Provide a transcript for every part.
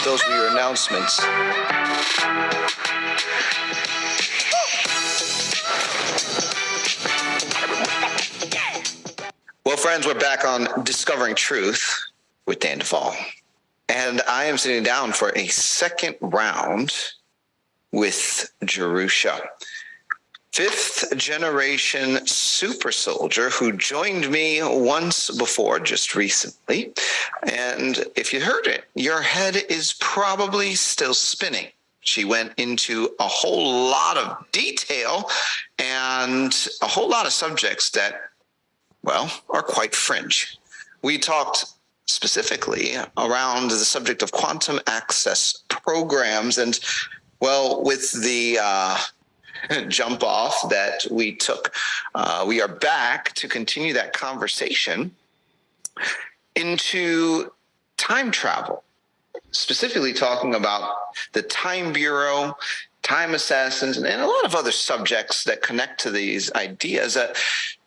those were your announcements. Well, friends, we're back on Discovering Truth with Dan Duvall. And I am sitting down for a second round with Jerusah, fifth generation super soldier who joined me once before, just recently. And if you heard it, your head is probably still spinning. She went into a whole lot of detail and a whole lot of subjects that, well, are quite fringe. We talked specifically around the subject of quantum access programs. And, well, with the jump off that we took, we are back to continue that conversation into time travel, specifically talking about the Time Bureau, time assassins, and a lot of other subjects that connect to these ideas.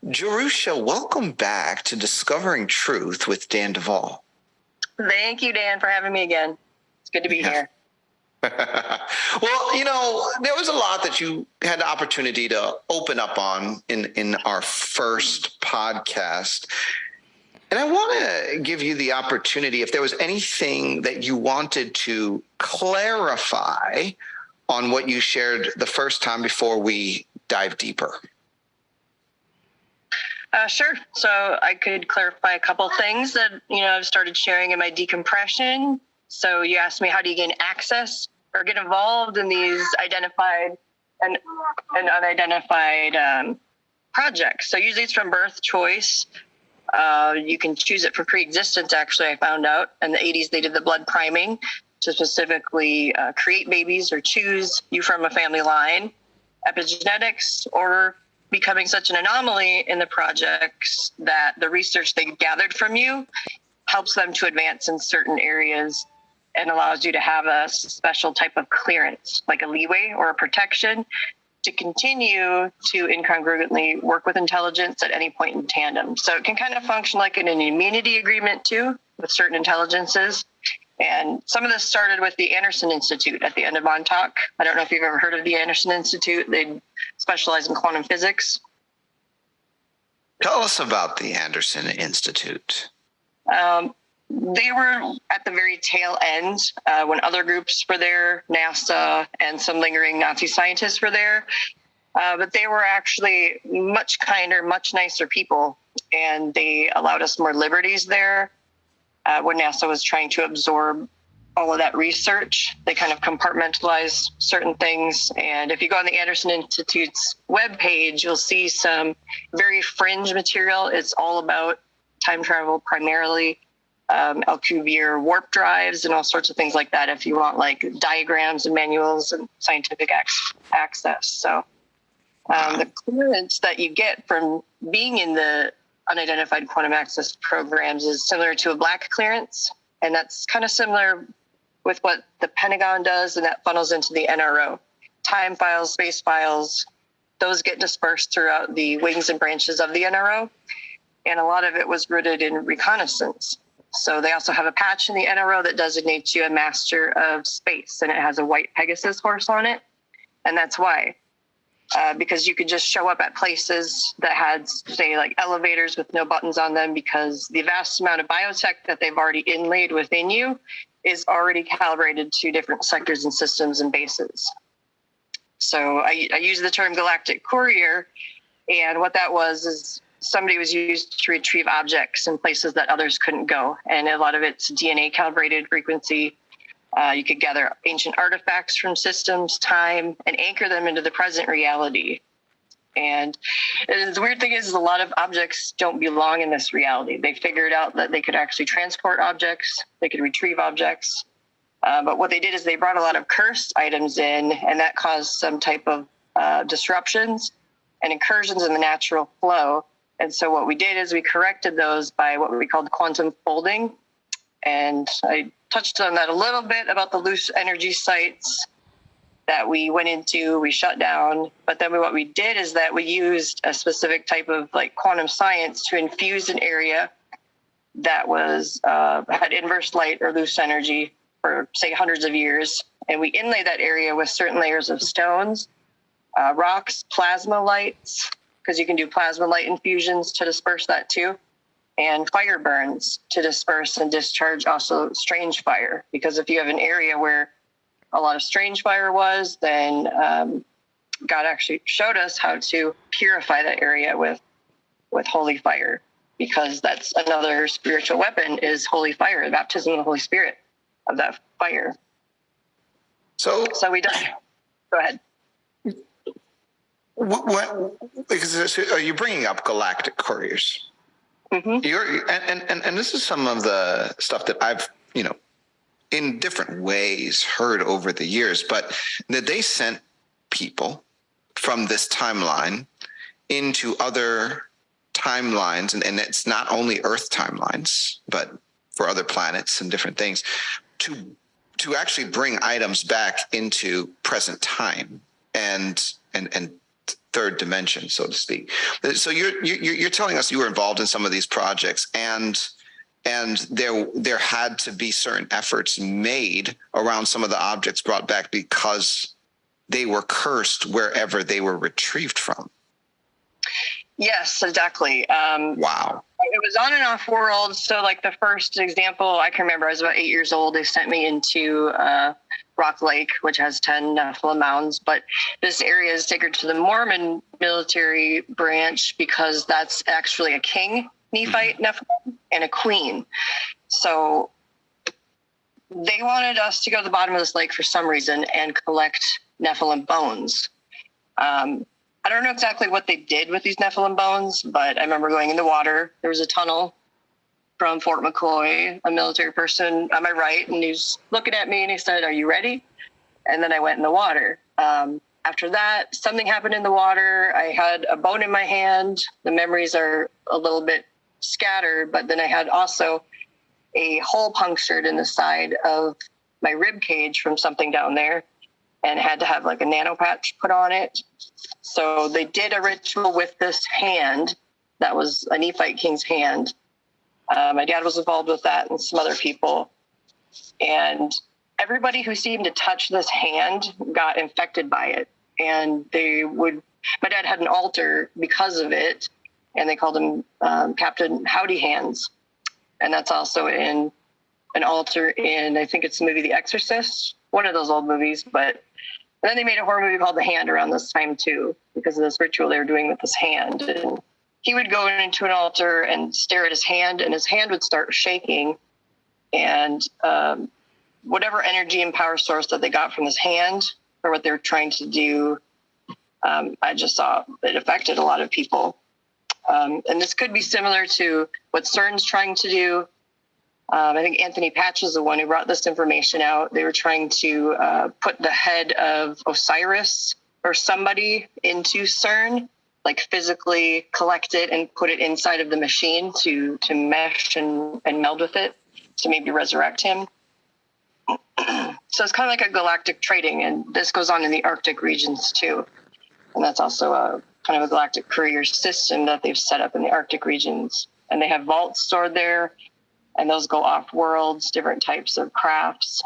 Jerusah, welcome back to Discovering Truth with Dan Duvall. Thank you, Dan, for having me again. It's good to be here. Well, you know, there was a lot that you had the opportunity to open up on in our first podcast. And I want to give you the opportunity, if there was anything that you wanted to clarify on what you shared the first time before we dive deeper. Sure. So I could clarify a couple things that, I've started sharing in my decompression. So you asked me, how do you gain access or get involved in these identified and unidentified projects? So usually it's from birth choice. You can choose it for pre-existence, actually, I found out. In the 80s, they did the blood priming to specifically create babies or choose you from a family line. Epigenetics, or becoming such an anomaly in the projects that the research they gathered from you helps them to advance in certain areas and allows you to have a special type of clearance, like a leeway or a protection, to continue to incongruently work with intelligence at any point in tandem. So it can kind of function like an immunity agreement too, with certain intelligences. And some of this started with the Anderson Institute at the end of Montauk. I don't know if you've ever heard of the Anderson Institute. They specialize in quantum physics. Tell us about the Anderson Institute. They were at the very tail end when other groups were there, NASA and some lingering Nazi scientists were there. But they were actually much kinder, much nicer people. And they allowed us more liberties there. When NASA was trying to absorb all of that research, they kind of compartmentalized certain things. And if you go on the Anderson Institute's webpage, you'll see some very fringe material. It's all about time travel primarily, Alcubierre warp drives and all sorts of things like that, if you want like diagrams and manuals and scientific access. So the clearance that you get from being in the unidentified quantum access programs is similar to a black clearance. And that's kind of similar with what the Pentagon does, and that funnels into the NRO. Time files, space files, those get dispersed throughout the wings and branches of the NRO. And a lot of it was rooted in reconnaissance. So they also have a patch in the NRO that designates you a master of space, and it has a white Pegasus horse on it. And that's why. Because you could just show up at places that had, say, like elevators with no buttons on them, because the vast amount of biotech that they've already inlaid within you is already calibrated to different sectors and systems and bases. So I use the term galactic courier, and what that was is somebody was used to retrieve objects in places that others couldn't go, and a lot of it's DNA calibrated frequency. You could gather ancient artifacts from systems, time, and anchor them into the present reality. And the weird thing is a lot of objects don't belong in this reality. They figured out that they could actually transport objects, they could retrieve objects. But what they did is they brought a lot of cursed items in, and that caused some type of disruptions and incursions in the natural flow. And so what we did is we corrected those by what we called quantum folding. And I touched on that a little bit about the loose energy sites that we went into, we shut down. But then what we did is that we used a specific type of like quantum science to infuse an area that was had inverse light or loose energy. for, say, hundreds of years. And we inlay that area with certain layers of stones, rocks, plasma lights, because you can do plasma light infusions to disperse that too, and fire burns to disperse and discharge also strange fire. Because if you have an area where a lot of strange fire was, then God actually showed us how to purify that area with holy fire, because that's another spiritual weapon is holy fire, the baptism of the Holy Spirit of that fire. So we done. Go ahead. Because are you bringing up galactic couriers? Mm-hmm. And this is some of the stuff that I've, in different ways heard over the years, but that they sent people from this timeline into other timelines, and it's not only Earth timelines, but for other planets and different things, to actually bring items back into present time and third dimension, so to speak. So you're telling us you were involved in some of these projects, and there had to be certain efforts made around some of the objects brought back because they were cursed wherever they were retrieved from. Yes, exactly. Wow. It was on and off world. So like the first example I can remember, I was about 8 years old. They sent me into Rock Lake, which has 10 Nephilim mounds. But this area is sacred to the Mormon military branch because that's actually a king Nephite Nephilim and a queen. So they wanted us to go to the bottom of this lake for some reason and collect Nephilim bones. I don't know exactly what they did with these Nephilim bones, but I remember going in the water. There was a tunnel from Fort McCoy, a military person on my right, and he was looking at me and he said, "Are you ready?" And then I went in the water. After that, something happened in the water. I had a bone in my hand. The memories are a little bit scattered, but then I had also a hole punctured in the side of my rib cage from something down there, and had to have like a nano patch put on it. So they did a ritual with this hand that was a Nephite king's hand. My dad was involved with that and some other people. And everybody who seemed to touch this hand got infected by it. And my dad had an altar because of it, and they called him Captain Howdy Hands. And that's also in an altar in, I think it's the movie The Exorcist, one of those old movies, but then they made a horror movie called The Hand around this time too, because of this ritual they were doing with this hand. And he would go into an altar and stare at his hand, and his hand would start shaking. And whatever energy and power source that they got from his hand or what they were trying to do, I just saw it affected a lot of people. And this could be similar to what CERN's trying to do. I think Anthony Patch is the one who brought this information out. They were trying to put the head of Osiris or somebody into CERN, like physically collect it and put it inside of the machine to mesh and meld with it to maybe resurrect him. So it's kind of like a galactic trading, and this goes on in the Arctic regions too. And that's also a kind of a galactic courier system that they've set up in the Arctic regions. And they have vaults stored there, and those go off worlds, different types of crafts.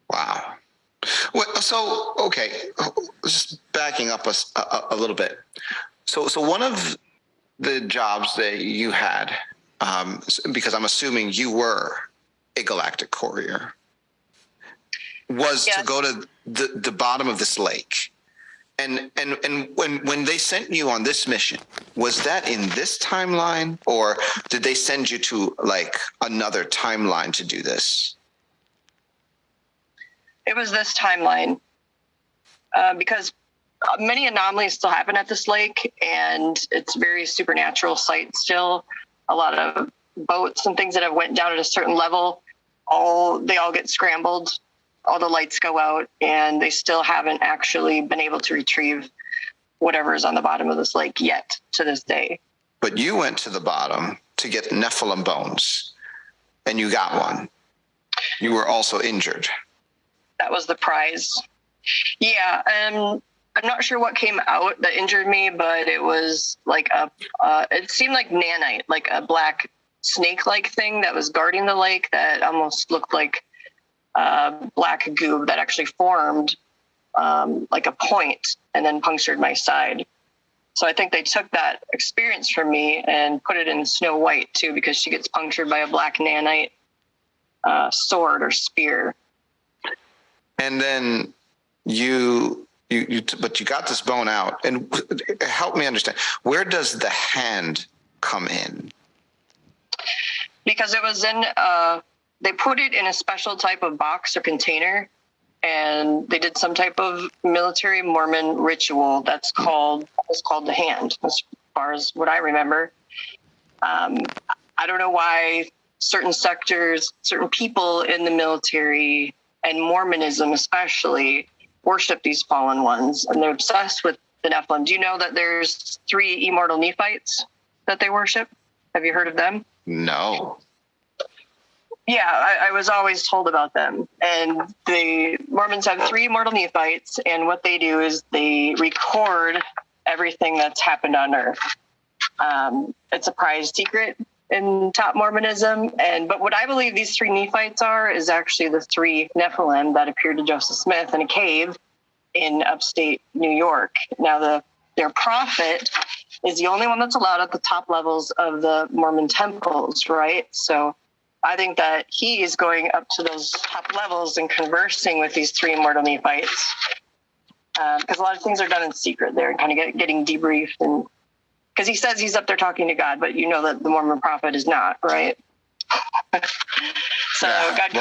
Wow. Well, so, okay, just backing up a little bit. So one of the jobs that you had, because I'm assuming you were a galactic courier, was to go to the bottom of this lake. And when they sent you on this mission, was that in this timeline, or did they send you to like another timeline to do this? It was this timeline, because many anomalies still happen at this lake, and it's a very supernatural site still. A lot of boats and things that have went down at a certain level, they all get scrambled. All the lights go out, and they still haven't actually been able to retrieve whatever is on the bottom of this lake yet to this day. But you went to the bottom to get Nephilim bones, and you got one. You were also injured. That was the prize. Yeah, I'm not sure what came out that injured me, but it was like it seemed like nanite, like a black snake-like thing that was guarding the lake that almost looked like black goo that actually formed like a point and then punctured my side. So I think they took that experience from me and put it in Snow White too, because she gets punctured by a black nanite sword or spear. And then but you got this bone out, and help me understand, where does the hand come in? Because it was in, they put it in a special type of box or container, and they did some type of military Mormon ritual that's called the hand, as far as what I remember. I don't know why certain sectors, certain people in the military and Mormonism especially worship these fallen ones, and they're obsessed with the Nephilim. Do you know that there's 3 immortal Nephites that they worship? Have you heard of them? No. Yeah, I was always told about them. And the Mormons have 3 immortal Nephites, and what they do is they record everything that's happened on Earth. It's a prized secret in top Mormonism, but what I believe these 3 Nephites are is actually the 3 Nephilim that appeared to Joseph Smith in a cave in upstate New York. Now, their prophet is the only one that's allowed at the top levels of the Mormon temples, right? So I think that he is going up to those top levels and conversing with these 3 immortal Nephites, because a lot of things are done in secret there and kind of getting debriefed, and because he says he's up there talking to God, but you know that the Mormon prophet is not, right? So God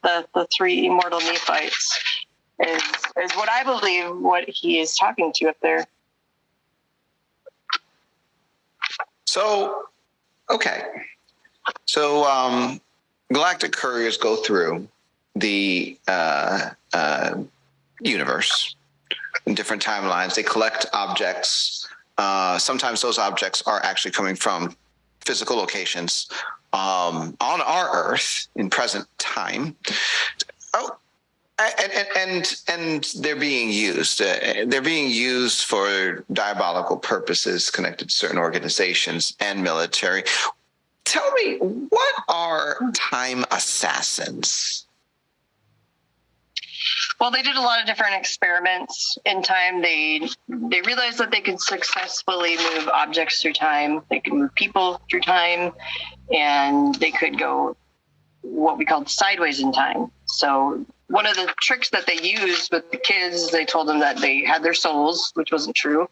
the 3 immortal Nephites is what I believe what he is talking to up there. So, okay. So galactic couriers go through the universe in different timelines. They collect objects. Sometimes those objects are actually coming from physical locations on our Earth in present time. Oh, and they're being used. They're being used for diabolical purposes connected to certain organizations and military. Tell me, what are time assassins? Well, they did a lot of different experiments in time. They realized that they could successfully move objects through time. They could move people through time, and they could go what we called sideways in time. So one of the tricks that they used with the kids, they told them that they had their souls, which wasn't true,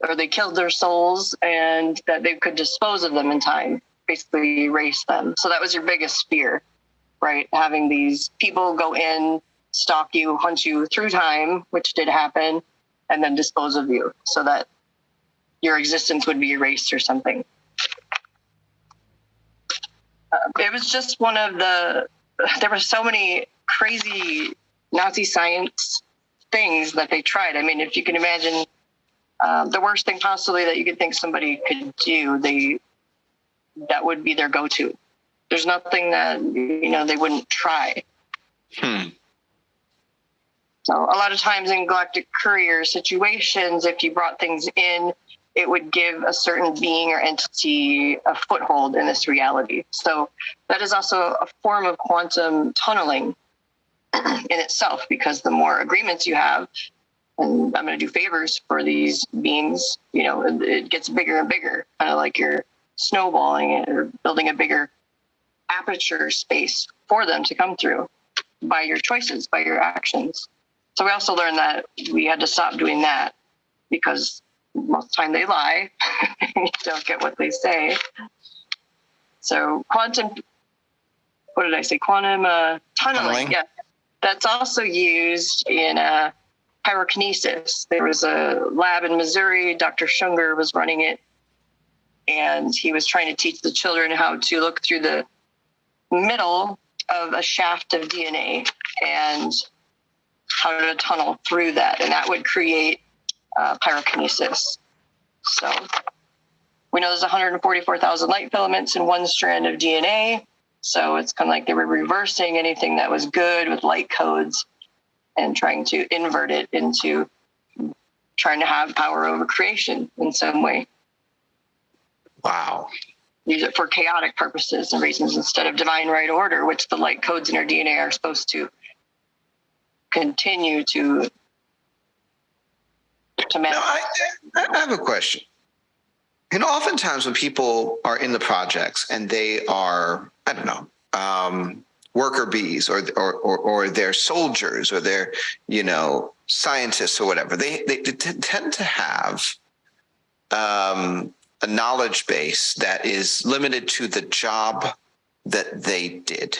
or they killed their souls, and that they could dispose of them in time, basically erase them. So that was your biggest fear, right? Having these people go in, stalk you, hunt you through time, which did happen, and then dispose of you so that your existence would be erased or something. It was just one of there were so many crazy Nazi science things that they tried. I mean, if you can imagine the worst thing possibly that you could think somebody could do, that would be their go-to. There's nothing that, they wouldn't try. So a lot of times in galactic courier situations, if you brought things in, it would give a certain being or entity a foothold in this reality. So that is also a form of quantum tunneling in itself, because the more agreements you have, and I'm going to do favors for these beings, it gets bigger and bigger, kind of like you're snowballing it or building a bigger aperture space for them to come through by your choices, by your actions. So we also learned that we had to stop doing that, because most of the time they lie. You don't get what they say. So quantum tunneling. Yeah, that's also used in pyrokinesis. There was a lab in Missouri. Dr. Schunger was running it, and he was trying to teach the children how to look through the middle of a shaft of DNA and how to tunnel through that, and that would create pyrokinesis. So we know there's 144,000 light filaments in one strand of DNA. So it's kind of like they were reversing anything that was good with light codes and trying to invert it into trying to have power over creation in some way. Wow. Use it for chaotic purposes and reasons instead of divine right order, which the light codes in our DNA are supposed to continue to manifest. I have a question. And oftentimes when people are in the projects and they are, I don't know, worker bees or they're soldiers or they're, scientists or whatever, they tend to have a knowledge base that is limited to the job that they did.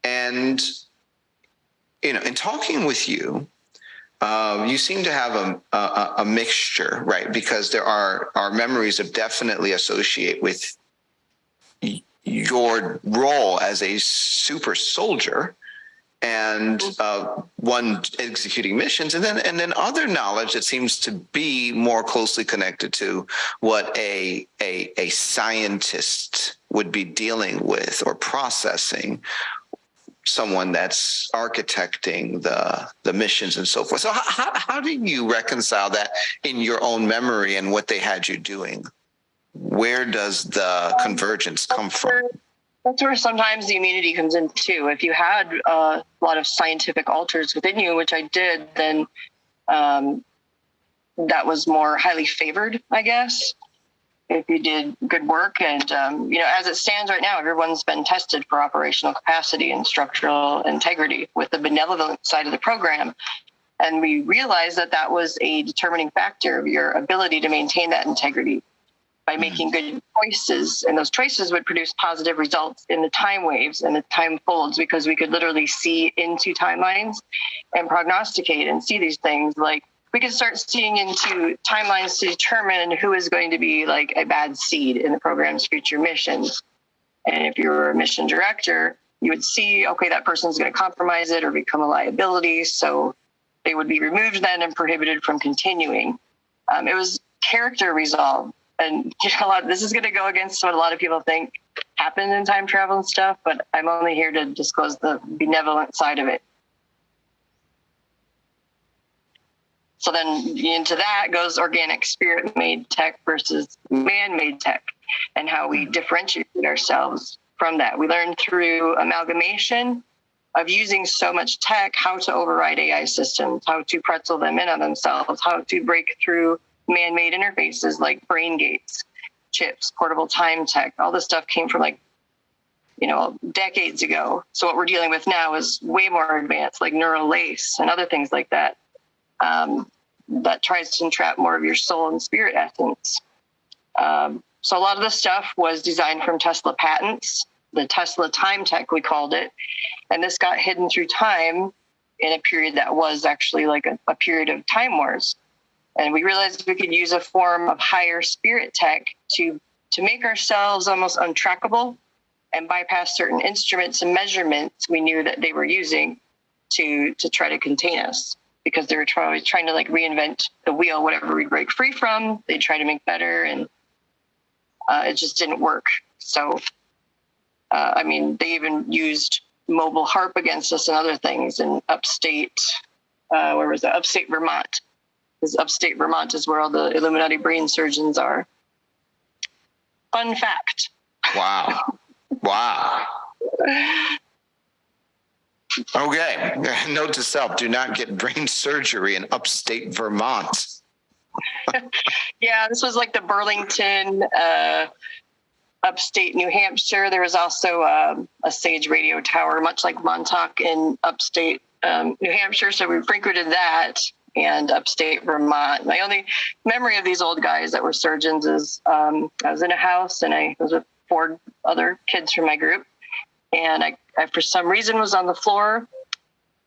And, in talking with you, you seem to have a mixture, right? Because there are memories that definitely associate with your role as a super soldier and one executing missions, and then other knowledge that seems to be more closely connected to what a scientist would be dealing with or processing. Someone that's architecting the missions and so forth. So how do you reconcile that in your own memory and what they had you doing? Where does the convergence come from? That's where sometimes the immunity comes in too. If you had a lot of scientific alters within you, which I did, then that was more highly favored, I guess, if you did good work. And, as it stands right now, everyone's been tested for operational capacity and structural integrity with the benevolent side of the program. And we realized that was a determining factor of your ability to maintain that integrity by making good choices. And those choices would produce positive results in the time waves and the time folds, because we could literally see into timelines and prognosticate and see these things. Like, we can start seeing into timelines to determine who is going to be like a bad seed in the program's future missions. And if you're a mission director, you would see, okay, that person's going to compromise it or become a liability. So they would be removed then and prohibited from continuing. It was character resolve. And this is going to go against what a lot of people think happened in time travel and stuff, but I'm only here to disclose the benevolent side of it. So then into that goes organic spirit-made tech versus man-made tech, and how we differentiate ourselves from that. We learn through amalgamation of using so much tech, how to override AI systems, how to pretzel them in on themselves, how to break through man-made interfaces like brain gates, chips, portable time tech. All this stuff came from decades ago. So what we're dealing with now is way more advanced, like neural lace and other things like that. That tries to entrap more of your soul and spirit essence. So a lot of the stuff was designed from Tesla patents, the Tesla time tech, we called it. And this got hidden through time in a period that was actually like a period of time wars. And we realized we could use a form of higher spirit tech to make ourselves almost untrackable and bypass certain instruments and measurements we knew that they were using to try to contain us. Because they were trying to reinvent the wheel. Whatever we break free from, they try to make better, and it just didn't work. So, they even used mobile HARP against us and other things in upstate, upstate Vermont. Because upstate Vermont is where all the Illuminati brain surgeons are. Fun fact. Wow. Okay. Note to self: do not get brain surgery in upstate Vermont. Yeah, this was like the Burlington, upstate New Hampshire. There was also a Sage radio tower, much like Montauk in upstate New Hampshire. So we frequented that, and upstate Vermont. My only memory of these old guys that were surgeons is I was in a house and I was with 4 other kids from my group. And I, for some reason, was on the floor,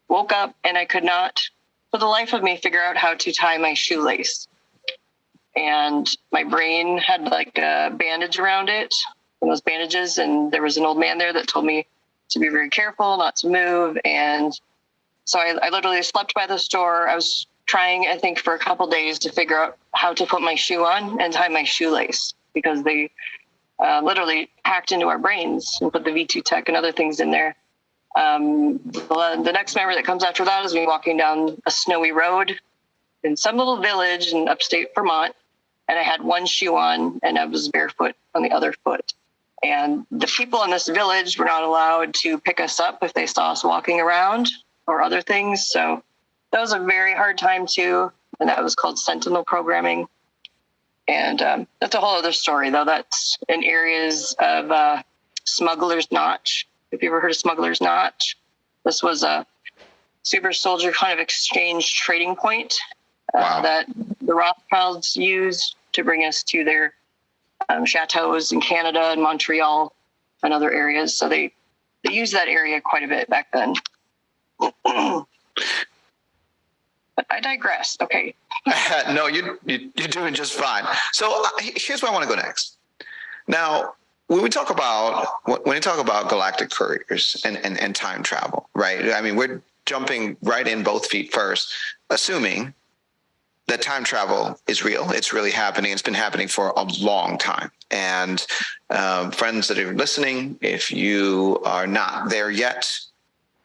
woke up, and I could not, for the life of me, figure out how to tie my shoelace. And my brain had like a bandage around it, and those bandages, and there was an old man there that told me to be very careful, not to move. And so I literally slept by the store. I was trying, I think, for a couple days to figure out how to put my shoe on and tie my shoelace, because they literally hacked into our brains and put the V2 tech and other things in there. The next memory that comes after that is me walking down a snowy road in some little village in upstate Vermont, and I had one shoe on, and I was barefoot on the other foot. And the people in this village were not allowed to pick us up if they saw us walking around or other things. So that was a very hard time too. And that was called sentinel programming. And that's a whole other story, though. That's in areas of Smuggler's Notch. Have you ever heard of Smuggler's Notch? This was a super soldier kind of exchange trading point that the Rothschilds used to bring us to their chateaus in Canada and Montreal and other areas. So they used that area quite a bit back then. But I digress. Okay. No, you're doing just fine. So here's where I want to go next. Now, when we talk about galactic couriers and time travel, right? I mean, we're jumping right in both feet first, assuming that time travel is real. It's really happening. It's been happening for a long time. And friends that are listening, if you are not there yet,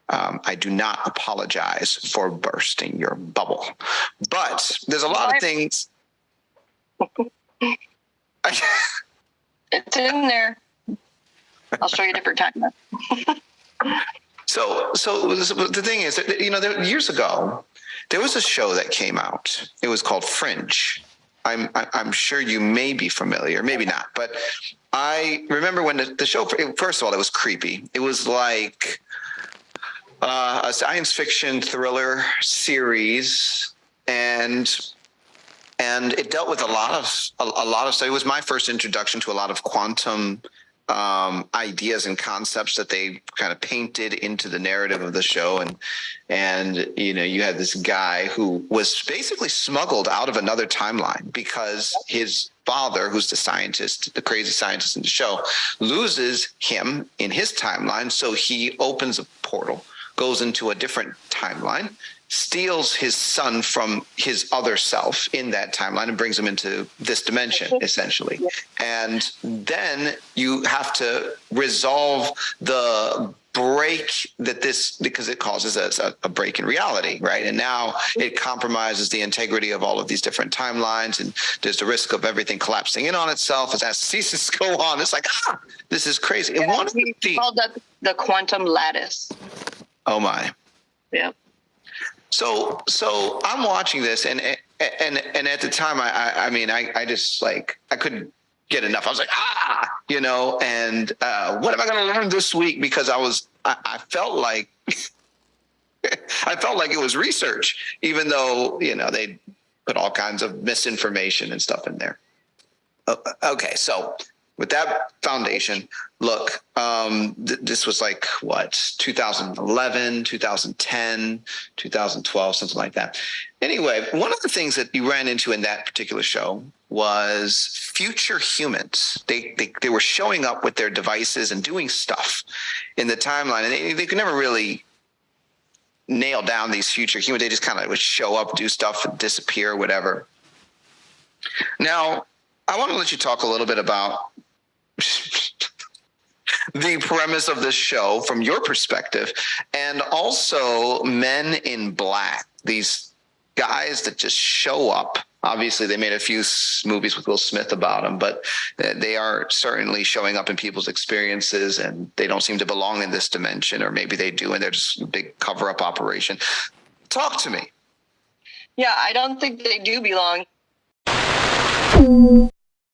I do not apologize for bursting your bubble. But there's a lot of things. It's in there. I'll show you a different time. So the thing is, years ago, there was a show that came out. It was called Fringe. I'm sure you may be familiar, maybe not. But I remember when the show, first of all, it was creepy. It was like a science fiction thriller series, and it dealt with a lot of stuff. It was my first introduction to a lot of quantum ideas and concepts that they kind of painted into the narrative of the show. And you had this guy who was basically smuggled out of another timeline because his father, who's the crazy scientist in the show, loses him in his timeline. So he opens a portal, goes into a different timeline, steals his son from his other self in that timeline and brings him into this dimension, essentially. And then you have to resolve the break because it causes a break in reality, right? And now it compromises the integrity of all of these different timelines, and there's the risk of everything collapsing in on itself as seasons go on. It's like, this is crazy. Yeah, he called that the quantum lattice. Oh my. Yeah. So I'm watching this, and at the time, I just like, I couldn't get enough. I was like, and what am I going to learn this week? Because I felt like it was research, even though they put all kinds of misinformation and stuff in there. Okay, so with that foundation, look, this was like, 2011, 2010, 2012, something like that. Anyway, one of the things that you ran into in that particular show was future humans. They were showing up with their devices and doing stuff in the timeline, and they could never really nail down these future humans. They just kind of would show up, do stuff, and disappear, whatever. Now, I want to let you talk a little bit about the premise of this show from your perspective, and also Men in Black, these guys that just show up. Obviously, they made a few movies with Will Smith about them, but they are certainly showing up in people's experiences, and they don't seem to belong in this dimension, or maybe they do, and they're just a big cover-up operation. Talk to me. Yeah, I don't think they do belong.